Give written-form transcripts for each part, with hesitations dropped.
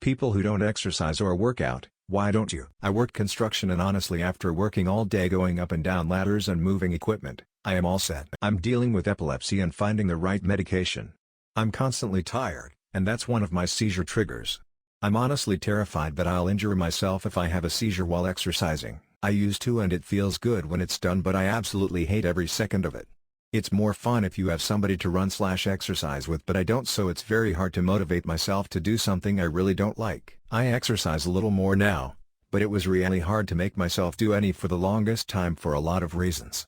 People who don't exercise or work out, why don't you? I work construction and honestly after working all day going up and down ladders and moving equipment, I am all set. I'm dealing with epilepsy and finding the right medication. I'm constantly tired, and that's one of my seizure triggers. I'm honestly terrified that I'll injure myself if I have a seizure while exercising. I used to and it feels good when it's done, but I absolutely hate every second of it. It's more fun if you have somebody to run/exercise with, but I don't, so it's very hard to motivate myself to do something I really don't like. I exercise a little more now, but it was really hard to make myself do any for the longest time for a lot of reasons.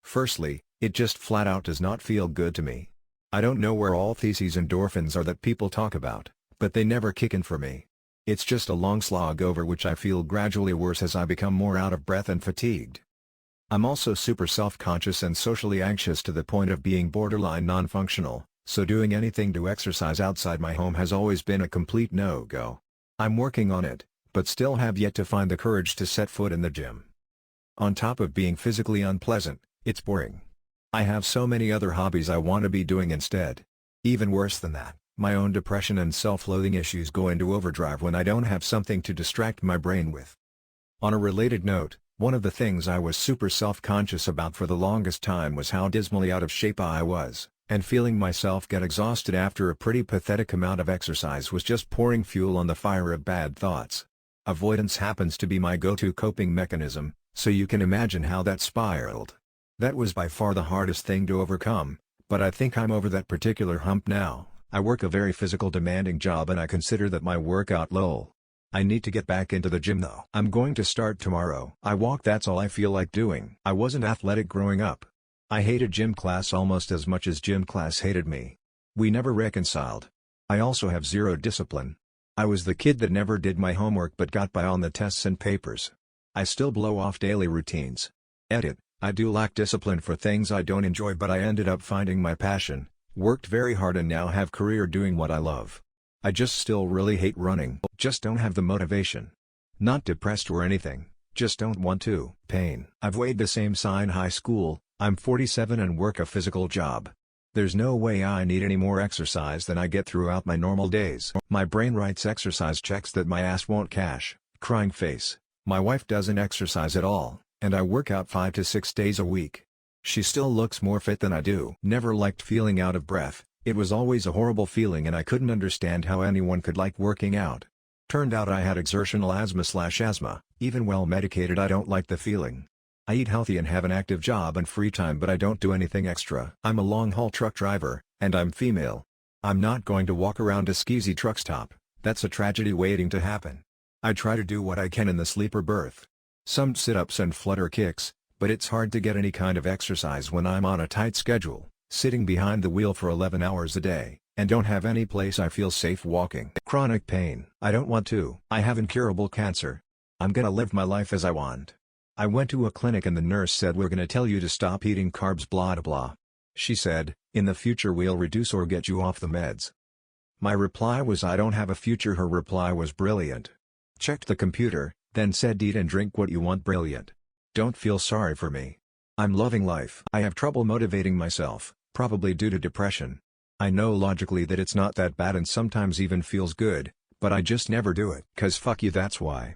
Firstly, it just flat out does not feel good to me. I don't know where all these endorphins are that people talk about, but they never kick in for me. It's just a long slog over which I feel gradually worse as I become more out of breath and fatigued. I'm also super self-conscious and socially anxious to the point of being borderline non-functional, so doing anything to exercise outside my home has always been a complete no-go. I'm working on it, but still have yet to find the courage to set foot in the gym. On top of being physically unpleasant, it's boring. I have so many other hobbies I want to be doing instead. Even worse than that, my own depression and self-loathing issues go into overdrive when I don't have something to distract my brain with. On a related note, one of the things I was super self-conscious about for the longest time was how dismally out of shape I was, and feeling myself get exhausted after a pretty pathetic amount of exercise was just pouring fuel on the fire of bad thoughts. Avoidance happens to be my go-to coping mechanism, so you can imagine how that spiraled. That was by far the hardest thing to overcome, but I think I'm over that particular hump now. I work a very physical demanding job and I consider that my workout lull. I need to get back into the gym though. I'm going to start tomorrow. I walk, that's all I feel like doing. I wasn't athletic growing up. I hated gym class almost as much as gym class hated me. We never reconciled. I also have zero discipline. I was the kid that never did my homework but got by on the tests and papers. I still blow off daily routines. Edit, I do lack discipline for things I don't enjoy, but I ended up finding my passion, worked very hard and now have career doing what I love. I just still really hate running, just don't have the motivation. Not depressed or anything, just don't want to. Pain. I've weighed the same sign high school, I'm 47 and work a physical job. There's no way I need any more exercise than I get throughout my normal days. My brain writes exercise checks that my ass won't cash. Crying face. My wife doesn't exercise at all, and I work out 5 to 6 days a week. She still looks more fit than I do. Never liked feeling out of breath. It was always a horrible feeling and I couldn't understand how anyone could like working out. Turned out I had exertional asthma/asthma, even well medicated I don't like the feeling. I eat healthy and have an active job and free time, but I don't do anything extra. I'm a long-haul truck driver, and I'm female. I'm not going to walk around a skeezy truck stop, that's a tragedy waiting to happen. I try to do what I can in the sleeper berth. Some sit-ups and flutter kicks, but it's hard to get any kind of exercise when I'm on a tight schedule, sitting behind the wheel for 11 hours a day, and don't have any place I feel safe walking. Chronic pain. I don't want to. I have incurable cancer. I'm gonna live my life as I want. I went to a clinic and the nurse said, "We're gonna tell you to stop eating carbs blah blah blah." She said, "In the future we'll reduce or get you off the meds." My reply was, "I don't have a future." Her reply was brilliant. Checked the computer, then said, "Eat and drink what you want." Brilliant. Don't feel sorry for me. I'm loving life. I have trouble motivating myself, probably due to depression. I know logically that it's not that bad and sometimes even feels good, but I just never do it. 'Cause fuck you, that's why.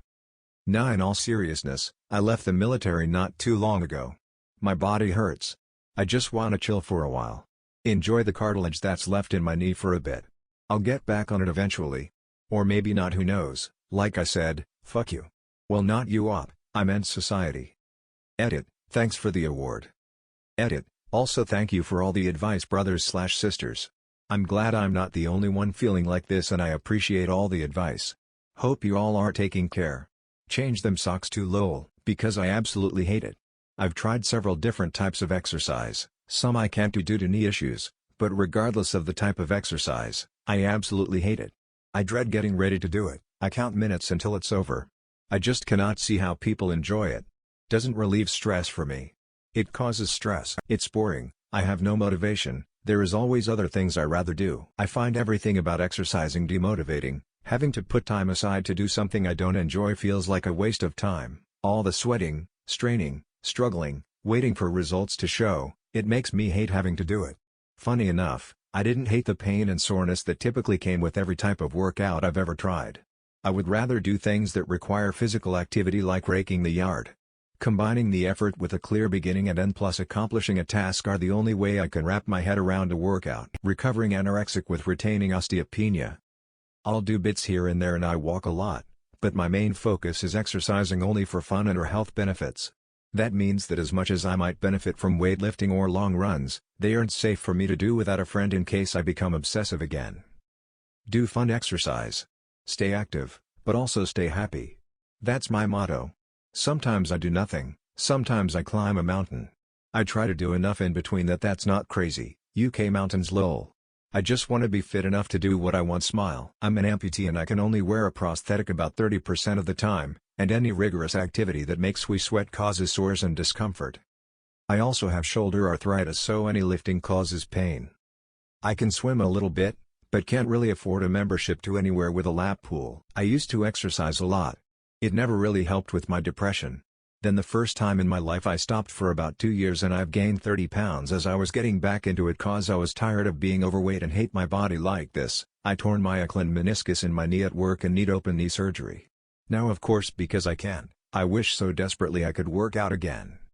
Now in all seriousness, I left the military not too long ago. My body hurts. I just wanna chill for a while. Enjoy the cartilage that's left in my knee for a bit. I'll get back on it eventually. Or maybe not, who knows. Like I said, fuck you. Well, not you op, I meant society. Edit, thanks for the award. Edit, also thank you for all the advice, brothers/sisters. I'm glad I'm not the only one feeling like this and I appreciate all the advice. Hope you all are taking care. Change them socks to lol, because I absolutely hate it. I've tried several different types of exercise, some I can't do due to knee issues, but regardless of the type of exercise, I absolutely hate it. I dread getting ready to do it, I count minutes until it's over. I just cannot see how people enjoy it. Doesn't relieve stress for me. It causes stress. It's boring, I have no motivation, there is always other things I rather do. I find everything about exercising demotivating. Having to put time aside to do something I don't enjoy feels like a waste of time. All the sweating, straining, struggling, waiting for results to show, it makes me hate having to do it. Funny enough, I didn't hate the pain and soreness that typically came with every type of workout I've ever tried. I would rather do things that require physical activity like raking the yard. Combining the effort with a clear beginning and end plus accomplishing a task are the only way I can wrap my head around a workout. Recovering anorexic with retaining osteopenia. I'll do bits here and there and I walk a lot, but my main focus is exercising only for fun and or health benefits. That means that as much as I might benefit from weightlifting or long runs, they aren't safe for me to do without a friend in case I become obsessive again. Do fun exercise. Stay active, but also stay happy. That's my motto. Sometimes I do nothing, sometimes I climb a mountain. I try to do enough in between that's not crazy, UK mountains lol. I just want to be fit enough to do what I want smile. I'm an amputee and I can only wear a prosthetic about 30% of the time, and any rigorous activity that makes me sweat causes sores and discomfort. I also have shoulder arthritis so any lifting causes pain. I can swim a little bit, but can't really afford a membership to anywhere with a lap pool. I used to exercise a lot. It never really helped with my depression. Then the first time in my life I stopped for about 2 years and I've gained 30 pounds as I was getting back into it cause I was tired of being overweight and hate my body like this. I torn my Achilles meniscus in my knee at work and need open knee surgery. Now of course because I can, I wish so desperately I could work out again.